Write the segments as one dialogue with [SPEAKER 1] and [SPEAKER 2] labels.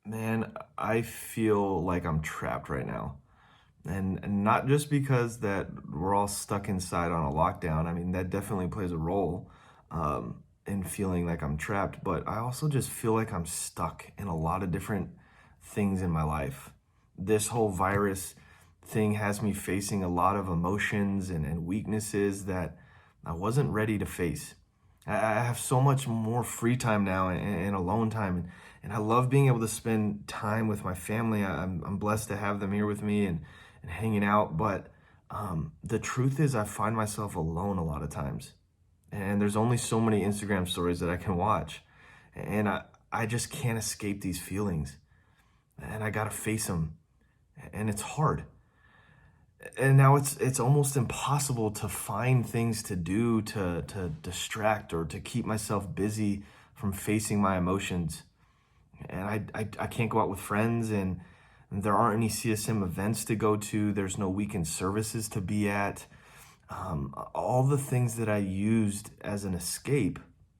[SPEAKER 1] Man, I feel like I'm trapped right now. And not just because that we're all stuck inside on a lockdown. I mean, that definitely plays a role in feeling like I'm trapped, but I also just feel like I'm stuck in a lot of different things in my life. This whole virus thing has me facing a lot of emotions and weaknesses that I wasn't ready to face. I have so much more free time now and alone time. And I love being able to spend time with my family. I'm blessed to have them here with me and hanging out. But the truth is, I find myself alone a lot of times. And there's only so many Instagram stories that I can watch. And I just can't escape these feelings. And I got to face them. And it's hard. And now it's almost impossible to find things to do to distract or to keep myself busy from facing my emotions. And I can't go out with friends, and there aren't any CSM events to go to. There's no weekend services to be at. All the things that I used as an escape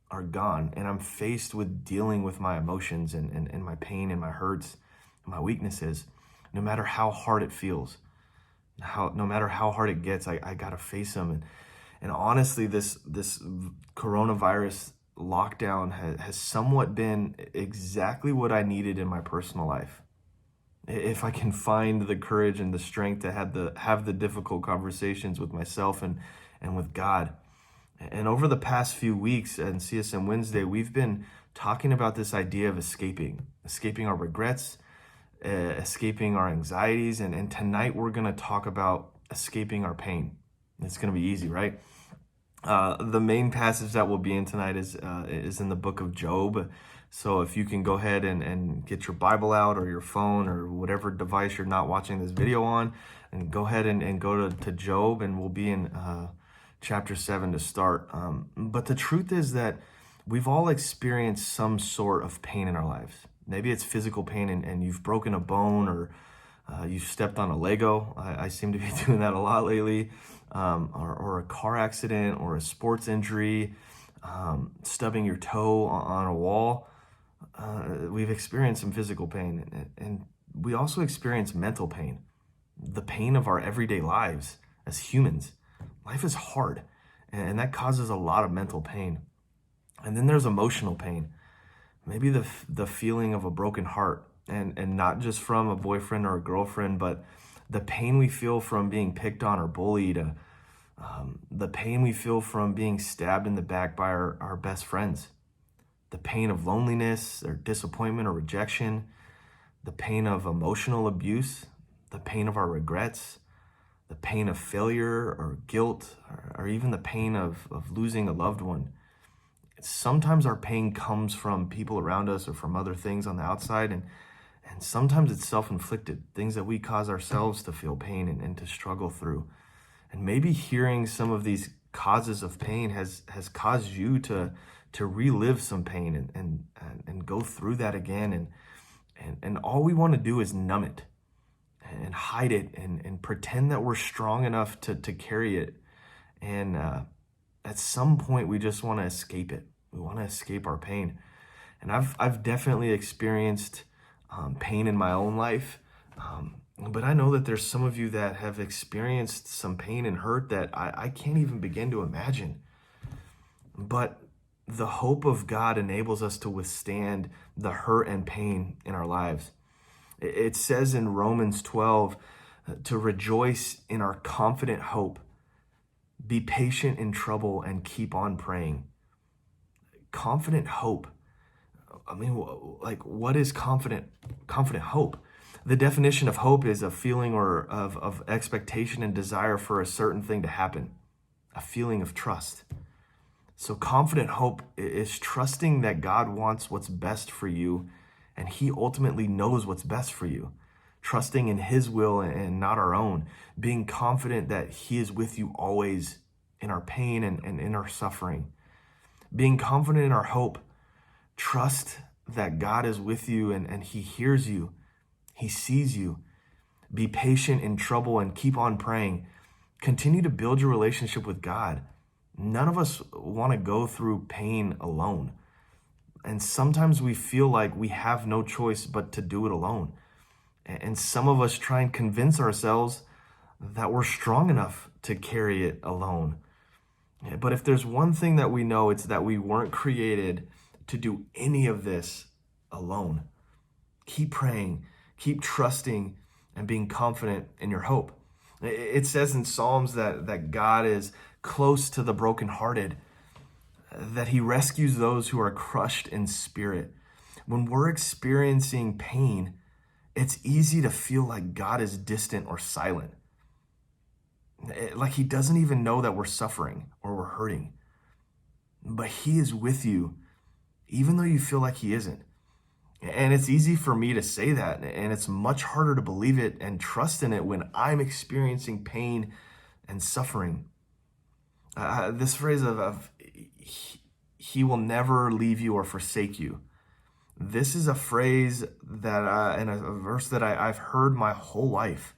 [SPEAKER 1] are gone, and I'm faced with dealing with my emotions and my pain and my hurts and my weaknesses, no matter how hard it feels. No matter how hard it gets, I gotta face them. And honestly, this coronavirus lockdown has somewhat been exactly what I needed in my personal life. If I can find the courage and the strength to have the difficult conversations with myself and with God. And over the past few weeks and CSM Wednesday, we've been talking about this idea of escaping our regrets, escaping our anxieties, and tonight we're going to talk about escaping our pain. It's going to be easy, right? The main passage that we'll be in tonight is in the book of Job. So if you can go ahead and get your Bible out or your phone or whatever device you're not watching this video on, and go ahead and go to Job, and we'll be in chapter 7 to start. But the truth is that we've all experienced some sort of pain in our lives. Maybe it's physical pain and you've broken a bone, or you've stepped on a Lego. I seem to be doing that a lot lately. Or a car accident or a sports injury, stubbing your toe on a wall. We've experienced some physical pain, and we also experience mental pain, the pain of our everyday lives as humans. Life is hard, and that causes a lot of mental pain. And then there's emotional pain, maybe the feeling of a broken heart, and not just from a boyfriend or a girlfriend, but the pain we feel from being picked on or bullied, the pain we feel from being stabbed in the back by our best friends, the pain of loneliness or disappointment or rejection, the pain of emotional abuse, the pain of our regrets, the pain of failure or guilt, or even the pain of losing a loved one. Sometimes our pain comes from people around us or from other things on the outside, and sometimes it's self-inflicted, things that we cause ourselves to feel pain and to struggle through. And maybe hearing some of these causes of pain has caused you to relive some pain and go through that again. And all we want to do is numb it and hide it and pretend that we're strong enough to carry it. And at some point, we just want to escape it. We want to escape our pain. And I've definitely experienced pain in my own life. But I know that there's some of you that have experienced some pain and hurt that I can't even begin to imagine. But the hope of God enables us to withstand the hurt and pain in our lives. It says in Romans 12 to rejoice in our confident hope, be patient in trouble, and keep on praying. Confident hope. I mean, like, what is confident hope? The definition of hope is a feeling or of expectation and desire for a certain thing to happen, a feeling of trust. So confident hope is trusting that God wants what's best for you, and he ultimately knows what's best for you. Trusting in his will and not our own. Being confident that he is with you always in our pain and in our suffering. Being confident in our hope. Trust that God is with you and he hears you. He sees you. Be patient in trouble and keep on praying. Continue to build your relationship with God. None of us want to go through pain alone. And sometimes we feel like we have no choice but to do it alone. And some of us try and convince ourselves that we're strong enough to carry it alone. But if there's one thing that we know, it's that we weren't created to do any of this alone. Keep praying, keep trusting, and being confident in your hope. It says in Psalms that God is close to the brokenhearted, that he rescues those who are crushed in spirit. When we're experiencing pain, it's easy to feel like God is distant or silent. Like he doesn't even know that we're suffering or we're hurting. But he is with you, even though you feel like he isn't. And it's easy for me to say that, and it's much harder to believe it and trust in it when I'm experiencing pain and suffering. This phrase of he will never leave you or forsake you. This is a phrase that, and a verse that I've heard my whole life.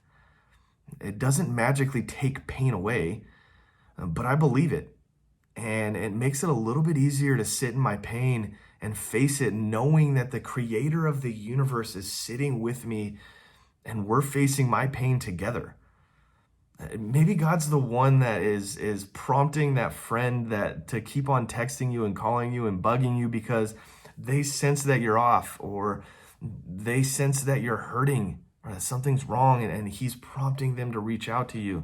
[SPEAKER 1] It doesn't magically take pain away, but I believe it. And it makes it a little bit easier to sit in my pain and face it, knowing that the creator of the universe is sitting with me and we're facing my pain together. Maybe God's the one that is prompting that friend that to keep on texting you and calling you and bugging you because they sense that you're off, or they sense that you're hurting, or that something's wrong, and he's prompting them to reach out to you.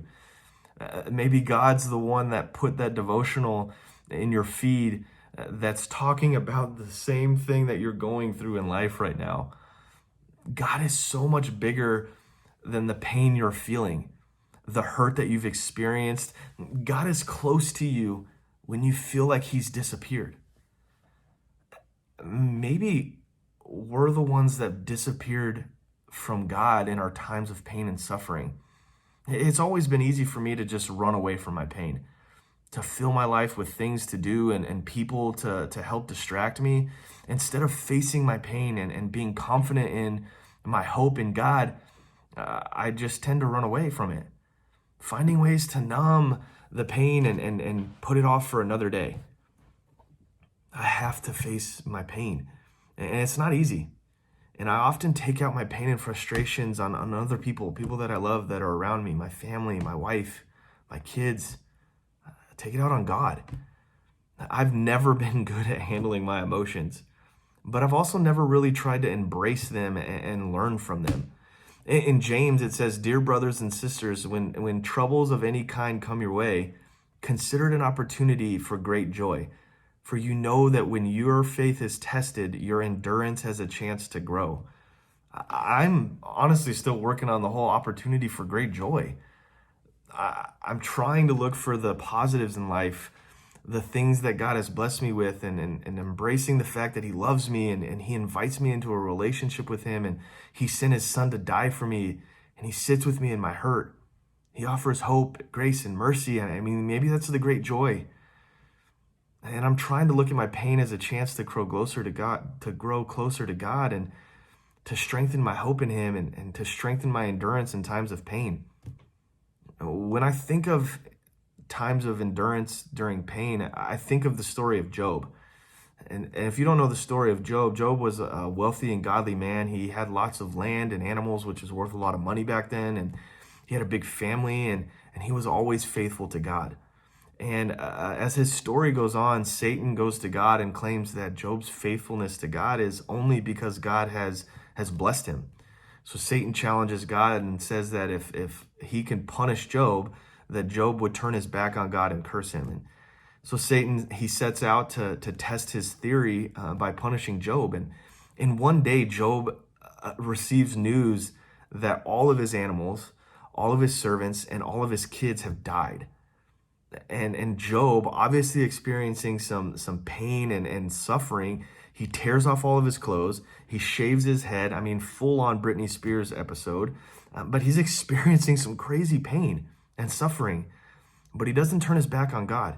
[SPEAKER 1] Maybe God's the one that put that devotional in your feed that's talking about the same thing that you're going through in life right now. God is so much bigger than the pain you're feeling, the hurt that you've experienced. God is close to you when you feel like he's disappeared. Maybe we're the ones that disappeared from God in our times of pain and suffering. It's always been easy for me to just run away from my pain, to fill my life with things to do and people to help distract me. Instead of facing my pain and being confident in my hope in God, I just tend to run away from it, finding ways to numb the pain and put it off for another day. I have to face my pain, and it's not easy. And I often take out my pain and frustrations on other people that I love that are around me, my family, my wife, my kids. I take it out on God. I've never been good at handling my emotions, but I've also never really tried to embrace them and learn from them. In James, it says, "Dear brothers and sisters, when troubles of any kind come your way, consider it an opportunity for great joy. For you know that when your faith is tested, your endurance has a chance to grow." I'm honestly still working on the whole opportunity for great joy. I'm trying to look for the positives in life, the things that God has blessed me with, and embracing the fact that he loves me and he invites me into a relationship with him, and he sent his son to die for me, and he sits with me in my hurt. He offers hope, grace, and mercy. I mean, maybe that's the great joy. And I'm trying to look at my pain as a chance to grow closer to God, and to strengthen my hope in him, and to strengthen my endurance in times of pain. When I think of times of endurance during pain, I think of the story of Job. And if you don't know the story of Job, Job was a wealthy and godly man. He had lots of land and animals, which was worth a lot of money back then. And he had a big family, and he was always faithful to God. And as his story goes on, Satan goes to God and claims that Job's faithfulness to God is only because God has blessed him. So Satan challenges God and says that if he can punish Job, that Job would turn his back on God and curse him. And so Satan, he sets out to test his theory by punishing Job. And in one day, Job receives news that all of his animals, all of his servants, and all of his kids have died. And Job, obviously experiencing some pain and suffering, he tears off all of his clothes. He shaves his head. I mean, full on Britney Spears episode. But he's experiencing some crazy pain and suffering. But he doesn't turn his back on God.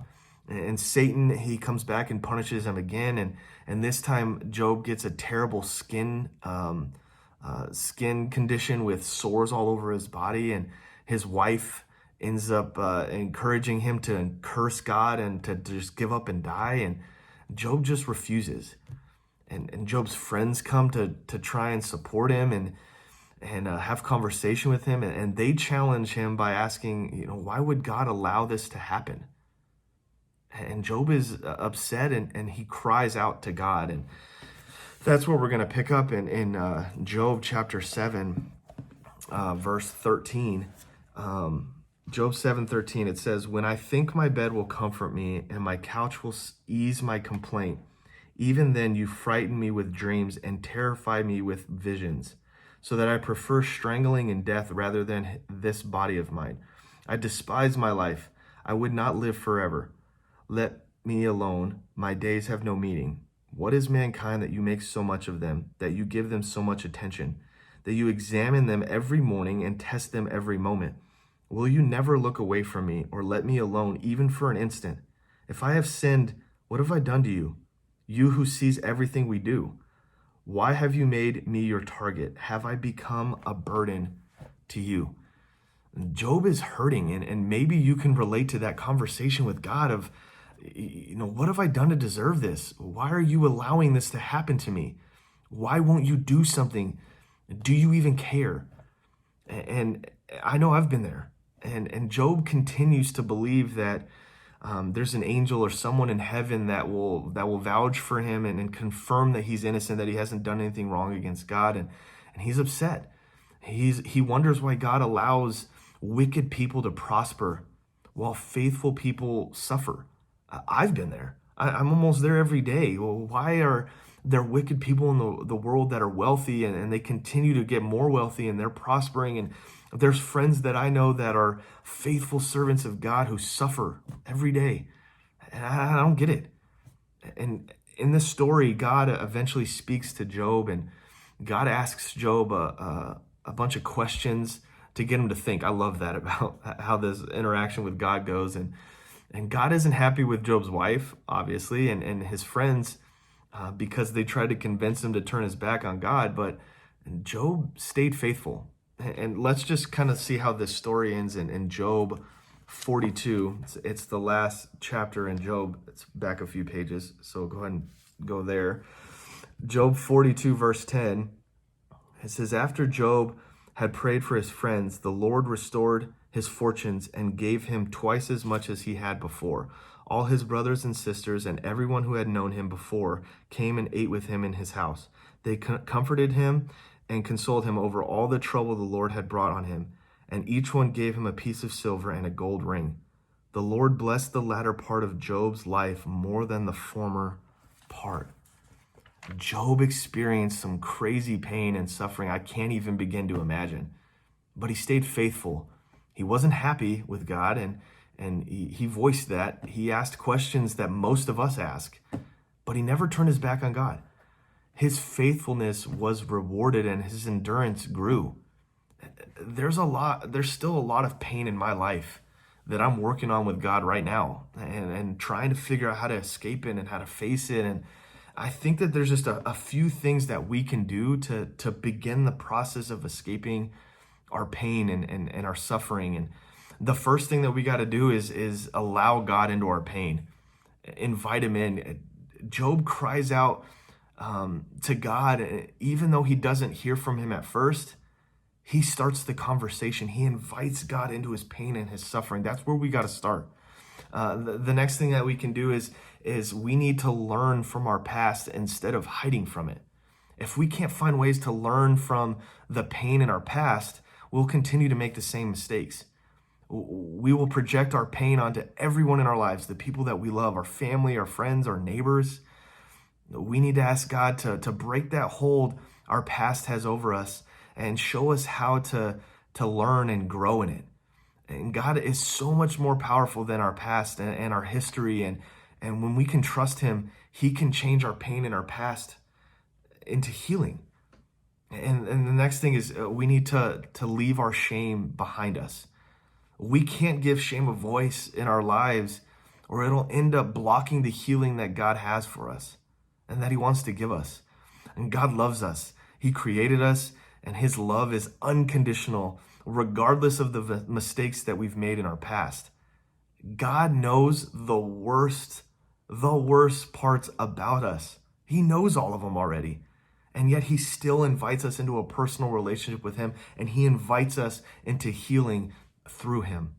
[SPEAKER 1] And Satan, he comes back and punishes him again. And this time, Job gets a terrible skin condition with sores all over his body. And his wife ends up encouraging him to curse God and to just give up and die. And Job just refuses. And Job's friends come to try and support him and have conversation with him, and they challenge him by asking, why would God allow this to happen? And Job is upset, and he cries out to God. And that's what we're going to pick up in Job chapter 7, verse 13. Job 7:13, it says, "When I think my bed will comfort me and my couch will ease my complaint, even then you frighten me with dreams and terrify me with visions, so that I prefer strangling and death rather than this body of mine. I despise my life. I would not live forever. Let me alone. My days have no meaning. What is mankind that you make so much of them, that you give them so much attention, that you examine them every morning and test them every moment? Will you never look away from me or let me alone even for an instant? If I have sinned, what have I done to you? You who sees everything we do. Why have you made me your target? Have I become a burden to you?" Job is hurting, and maybe you can relate to that conversation with God of, what have I done to deserve this? Why are you allowing this to happen to me? Why won't you do something? Do you even care? And I know I've been there. And Job continues to believe that there's an angel or someone in heaven that will vouch for him and confirm that he's innocent, that he hasn't done anything wrong against God, and he's upset. He wonders why God allows wicked people to prosper while faithful people suffer. I've been there. I'm almost there every day. Well, why are there wicked people in the world that are wealthy and they continue to get more wealthy and they're prospering? And there's friends that I know that are faithful servants of God who suffer every day. And I don't get it. And in this story, God eventually speaks to Job, and God asks Job a bunch of questions to get him to think. I love that about how this interaction with God goes. And God isn't happy with Job's wife, obviously, and his friends, because they tried to convince him to turn his back on God. But Job stayed faithful. And let's just kind of see how this story ends in Job 42. It's the last chapter in Job. It's back a few pages, so go ahead and go there. Job 42, verse 10, it says, "After Job had prayed for his friends, the Lord restored his fortunes and gave him twice as much as he had before. All his brothers and sisters and everyone who had known him before came and ate with him in his house. They comforted him and consoled him over all the trouble the Lord had brought on him, and each one gave him a piece of silver and a gold ring. The Lord blessed the latter part of Job's life more than the former part." Job experienced some crazy pain and suffering I can't even begin to imagine, but he stayed faithful. He wasn't happy with God, and he voiced that. He asked questions that most of us ask, but he never turned his back on God. His faithfulness was rewarded and his endurance grew. There's still a lot of pain in my life that I'm working on with God right now and trying to figure out how to escape it and how to face it. And I think that there's just a few things that we can do to begin the process of escaping our pain and our suffering. And the first thing that we got to do is allow God into our pain, invite him in. Job cries out to God, even though he doesn't hear from him at first. He starts the conversation. He invites God into his pain and his suffering. That's where we got to start. The next thing that we can do is we need to learn from our past instead of hiding from it. If we can't find ways to learn from the pain in our past, we'll continue to make the same mistakes. We will project our pain onto everyone in our lives, the people that we love, our family, our friends, our neighbors. We need to ask God to break that hold our past has over us and show us how to learn and grow in it. And God is so much more powerful than our past and our history. And when we can trust him, he can change our pain in our past into healing. And the next thing is we need to leave our shame behind us. We can't give shame a voice in our lives, or it'll end up blocking the healing that God has for us and that he wants to give us. And God loves us. He created us, and his love is unconditional, regardless of the mistakes that we've made in our past. God knows the worst parts about us He knows all of them already. And yet he still invites us into a personal relationship with him, and he invites us into healing through him.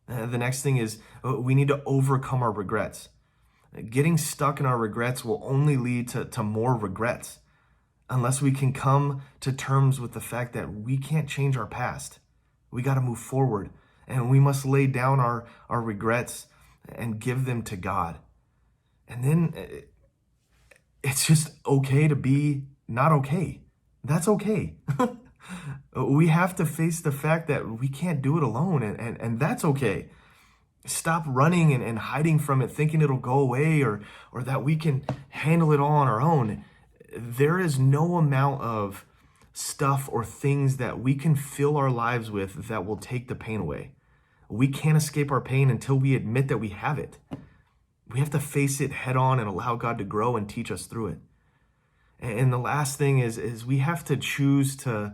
[SPEAKER 1] The next thing is we need to overcome our regrets. Getting stuck in our regrets will only lead to more regrets unless we can come to terms with the fact that we can't change our past. We got to move forward, and we must lay down our regrets and give them to God. And then it's just okay to be not okay. That's okay. We have to face the fact that we can't do it alone, and that's okay. Stop running and hiding from it, thinking it'll go away or that we can handle it all on our own. There is no amount of stuff or things that we can fill our lives with that will take the pain away. We can't escape our pain until we admit that we have it. We have to face it head on and allow God to grow and teach us through it. And the last thing is we have to choose to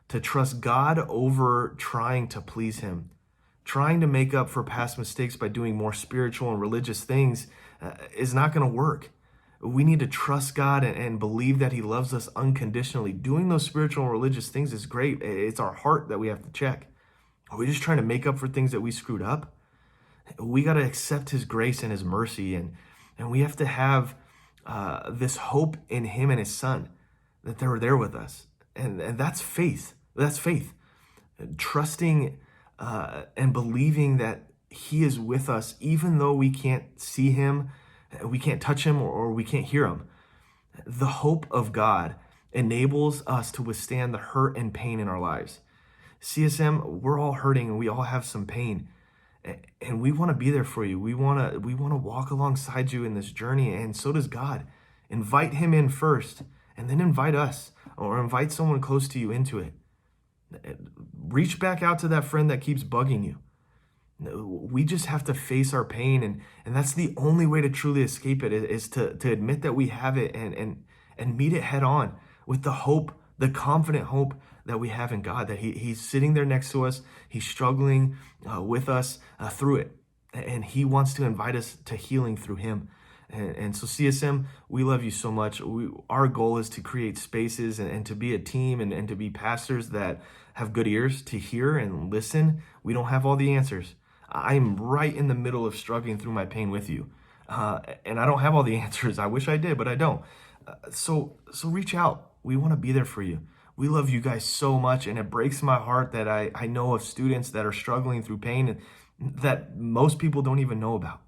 [SPEAKER 1] trust God over trying to please him. Trying to make up for past mistakes by doing more spiritual and religious things is not going to work. We need to trust God and believe that he loves us unconditionally. Doing those spiritual and religious things is great. It's our heart that we have to check. Are we just trying to make up for things that we screwed up? We got to accept his grace and his mercy, and we have to have this hope in him and his son, that they were there with us. And that's faith. That's faith. Trusting and believing that he is with us, even though we can't see him, we can't touch him, or we can't hear him. The hope of God enables us to withstand the hurt and pain in our lives. CSM, we're all hurting and we all have some pain. And we want to be there for you. We want to walk alongside you in this journey, and so does God. Invite him in first, and then invite us, or invite someone close to you into it. Reach back out to that friend that keeps bugging you. We just have to face our pain, and that's the only way to truly escape it, is to admit that we have it and meet it head on with the hope, the confident hope that we have in God, that he's sitting there next to us. He's struggling with us through it. And he wants to invite us to healing through him. And so CSM, we love you so much. Our goal is to create spaces and to be a team and to be pastors that have good ears to hear and listen. We don't have all the answers. I'm right in the middle of struggling through my pain with you. And I don't have all the answers. I wish I did, but I don't. So reach out. We want to be there for you. We love you guys so much, and it breaks my heart that I know of students that are struggling through pain that most people don't even know about.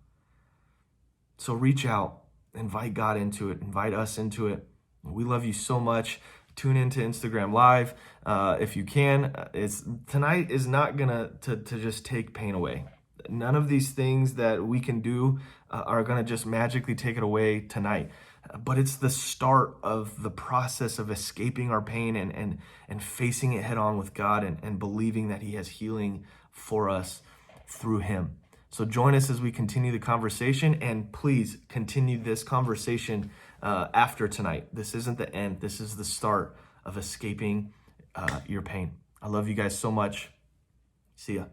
[SPEAKER 1] So reach out, invite God into it, invite us into it. We love you so much. Tune into Instagram Live if you can. Tonight is not gonna to just take pain away. None of these things that we can do are gonna just magically take it away tonight. But it's the start of the process of escaping our pain and facing it head on with God and believing that he has healing for us through him. So join us as we continue the conversation, and please continue this conversation after tonight. This isn't the end. This is the start of escaping your pain. I love you guys so much. See ya.